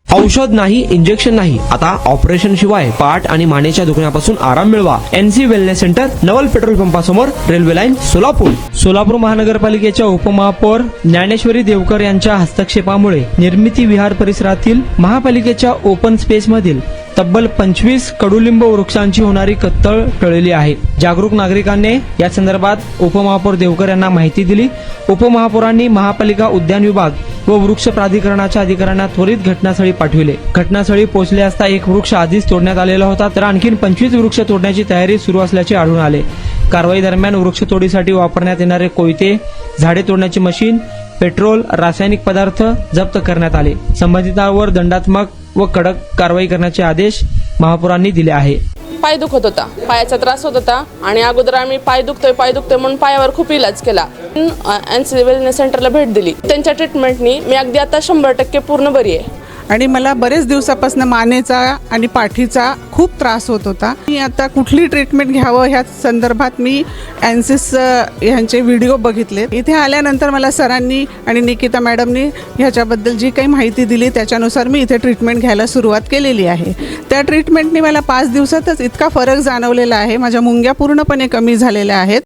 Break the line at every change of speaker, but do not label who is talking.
औषध नाही, इंजेक्शन नाही, आता ऑपरेशन शिवाय पाठ आणि मानेच्या दुखण्यापासून आराम मिळवा. NC wellness centre, Naval petrol पंपासमोर, रेल्वे लाईन, सोलापूर. सोलापूर महानगरपालिकेच्या उपमहापौर ज्ञानेश्वरी देवकर यांच्या हस्तक्षेपामुळे निर्मिती विहार परिसरातील महापालिकेच्या ओपन स्पेस मधील तब्बल 25 कडुलिंब वृक्षांची होणारी कत्तल टळली आहे. जागरूक नागरिकांनी या संदर्भात उपमहापौर देवकर यांना माहिती दिली. उपमहापौरांनी महापालिका उद्यान विभाग व वृक्ष प्राधिकरणाच्या अधिकाऱ्यांना त्वरित घटनास्थळी पाठविले. घटनास्थळी पोहोचले असता एक वृक्ष आधीच तोडण्यात आलेला होता, तर आणखी 25 वृक्ष तोडण्याची तयारी सुरू असल्याचे आढळून आले. कारवाई दरम्यान वृक्ष तोडीसाठी वापरण्यात येणारे कोयते, झाडे तोडण्याची मशीन, पेट्रोल, रासायनिक पदार्थ जप्त करण्यात आले. संबंधितांवर दंडात्मक व कडक कारवाई करण्याचे आदेश महापौरांनी दिले आहे.
पाय दुखत होता, पायाचा त्रास होत होता आणि अगोदर आम्ही पाय दुखतोय म्हणून पायावर खूप इलाज केला. NC वेलनेस सेंटरला भेट दिली. त्यांच्या ट्रीटमेंटनी मी अगदी आता 100% पूर्ण बरी आहे.
आणि मला बरेच दिवसापासून मानेचा आणि पाठीचा खूप त्रास होत होता. मी आता कुठली ट्रीटमेंट घ्यावं ह्या संदर्भात मी एनसिस ह्यांचे व्हिडिओ बघितले. इथे आल्यानंतर मला सरांनी आणि निकिता मॅडमनी ह्याच्याबद्दल जी काही माहिती दिली त्याच्यानुसार मी इथे ट्रीटमेंट घ्यायला सुरुवात केलेली आहे. त्या ट्रीटमेंटनी मला 5 दिवसातच इतका फरक जाणवलेला आहे. माझ्या मुंग्या पूर्णपणे कमी झालेल्या आहेत.